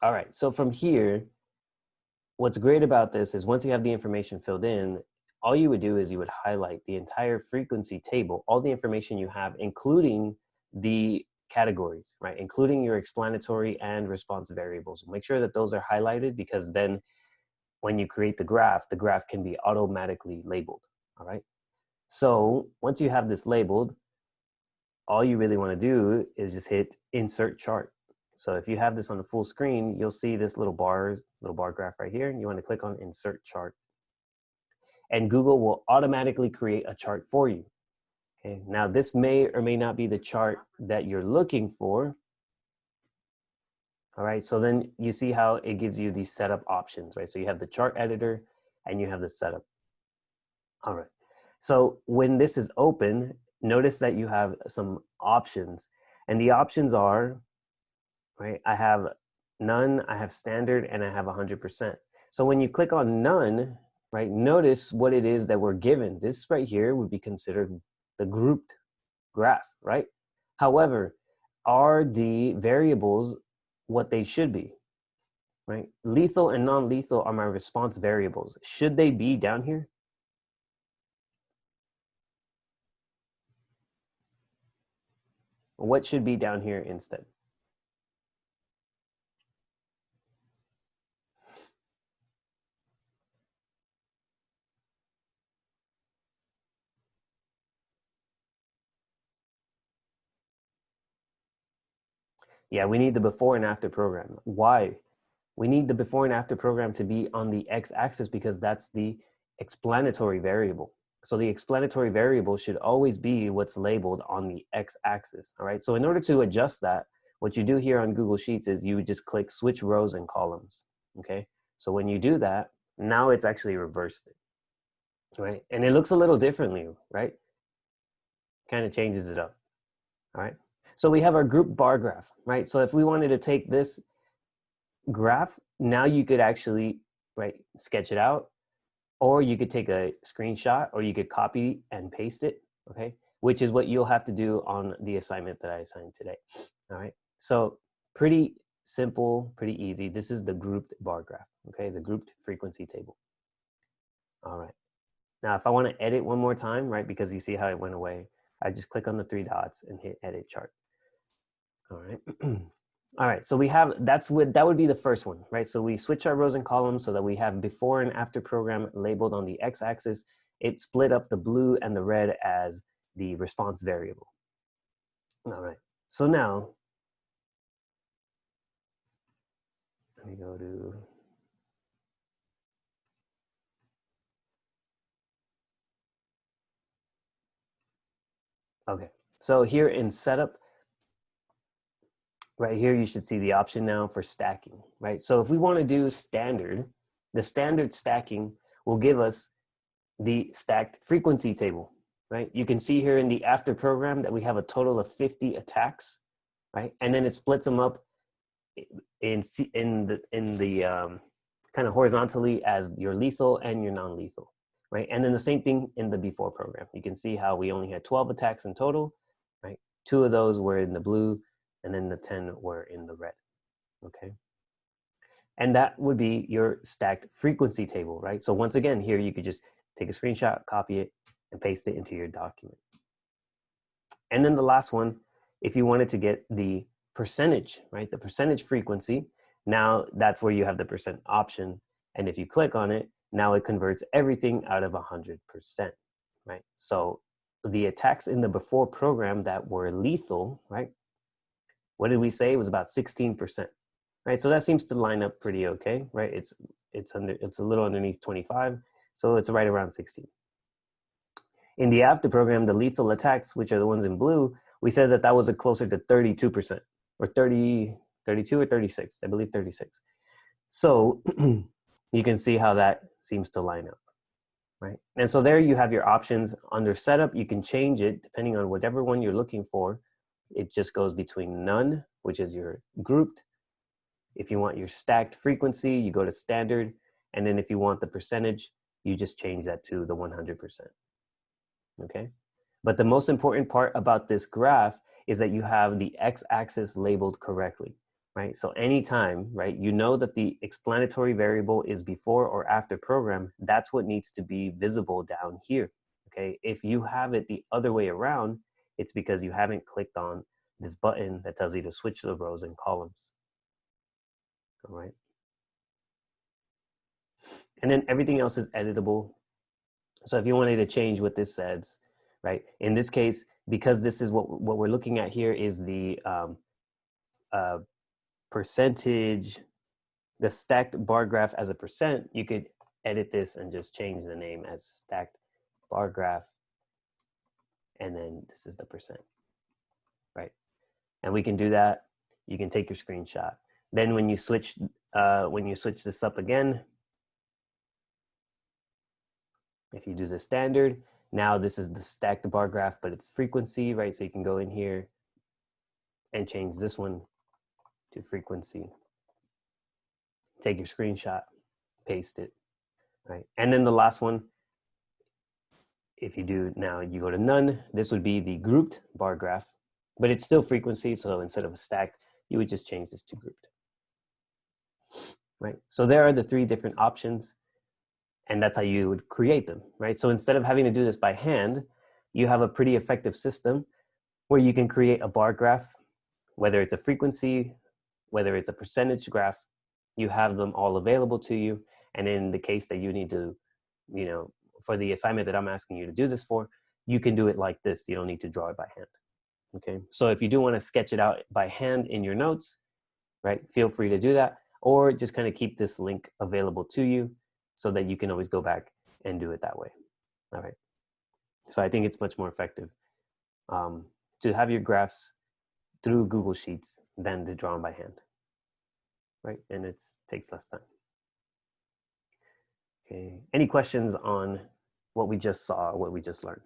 All right, so from here, what's great about this is once you have the information filled in, all you would do is you would highlight the entire frequency table, all the information you have, including the categories, right? Including your explanatory and response variables. Make sure that those are highlighted, because then when you create the graph can be automatically labeled, all right? So once you have this labeled, all you really want to do is just hit insert chart. So if you have this on the full screen, you'll see this little bar graph right here, and you want to click on insert chart. And Google will automatically create a chart for you. Okay, now this may or may not be the chart that you're looking for. All right, so then you see how it gives you these setup options, right? So you have the chart editor and you have the setup. All right, so when this is open, notice that you have some options, and the options are, right, I have none, I have standard, and I have 100%. So when you click on none, right, notice what it is that we're given. This right here would be considered the grouped graph, right? However, are the variables what they should be, right? Lethal and non-lethal are my response variables. Should they be down here? What should be down here instead? Yeah, we need the before and after program. Why? We need the before and after program to be on the x-axis because that's the explanatory variable. So the explanatory variable should always be what's labeled on the x-axis, all right? So in order to adjust that, what you do here on Google Sheets is you just click switch rows and columns, okay? So when you do that, now it's actually reversed it, right? And it looks a little differently, right? Kind of changes it up, all right? So we have our group bar graph, right? So if we wanted to take this graph, now you could actually, right, sketch it out, or you could take a screenshot, or you could copy and paste it, okay? Which is what you'll have to do on the assignment that I assigned today, all right? So pretty simple, pretty easy. This is the grouped bar graph, okay? The grouped frequency table. All right. Now, if I want to edit one more time, right, because you see how it went away, I just click on the 3 dots and hit edit chart. All right. All right, so we have, that would be the first one, right? So we switch our rows and columns so that we have before and after program labeled on the x-axis. It split up the blue and the red as the response variable. All right, so now, let me go to, okay. So here in setup, right here, you should see the option now for stacking, right? So if we want to do standard, the standard stacking will give us the stacked frequency table, right? You can see here in the after program that we have a total of 50 attacks, right? And then it splits them up in the kind of horizontally as your lethal and your non-lethal, right? And then the same thing in the before program. You can see how we only had 12 attacks in total, right? 2 of those were in the blue, and then the 10 were in the red, okay? And that would be your stacked frequency table, right? So once again, here you could just take a screenshot, copy it, and paste it into your document. And then the last one, if you wanted to get the percentage, right? The percentage frequency, now that's where you have the percent option. And if you click on it, now it converts everything out of 100%, right? So the attacks in the before program that were lethal, right? What did we say? It was about 16%, right? So that seems to line up pretty okay, right? It's a little underneath 25, so it's right around 16. In the after program, the lethal attacks, which are the ones in blue, we said that that was a closer to 32%, or 32 or 36, I believe 36. So you can see how that seems to line up, right? And so there you have your options. Under setup, you can change it depending on whatever one you're looking for. It just goes between none, which is your grouped. If you want your stacked frequency, you go to standard. And then if you want the percentage, you just change that to the 100%. Okay? But the most important part about this graph is that you have the x-axis labeled correctly, right? So anytime, right, you know that the explanatory variable is before or after program, that's what needs to be visible down here, okay? If you have it the other way around, it's because you haven't clicked on this button that tells you to switch the rows and columns, all right? And then everything else is editable. So if you wanted to change what this says, right, in this case, because this is what we're looking at here is the percentage, the stacked bar graph as a percent, you could edit this and just change the name as stacked bar graph. And then this is the percent, right? And we can do that. You can take your screenshot. Then when you switch this up again, if you do the standard, now this is the stacked bar graph, but it's frequency, right? So you can go in here and change this one to frequency. Take your screenshot, paste it, right? And then the last one, if you do now, you go to none, this would be the grouped bar graph, but it's still frequency. So instead of a stacked, you would just change this to grouped, right? So there are the three different options, and that's how you would create them, right? So instead of having to do this by hand, you have a pretty effective system where you can create a bar graph, whether it's a frequency, whether it's a percentage graph, you have them all available to you. And in the case that you need to, you know, for the assignment that I'm asking you to do this for, you can do it like this. You don't need to draw it by hand. Okay. So if you do want to sketch it out by hand in your notes, right, feel free to do that, or just kind of keep this link available to you so that you can always go back and do it that way. All right. So I think it's much more effective to have your graphs through Google Sheets than to draw them by hand, right? And it takes less time. Okay. Any questions on what we just saw, what we just learned?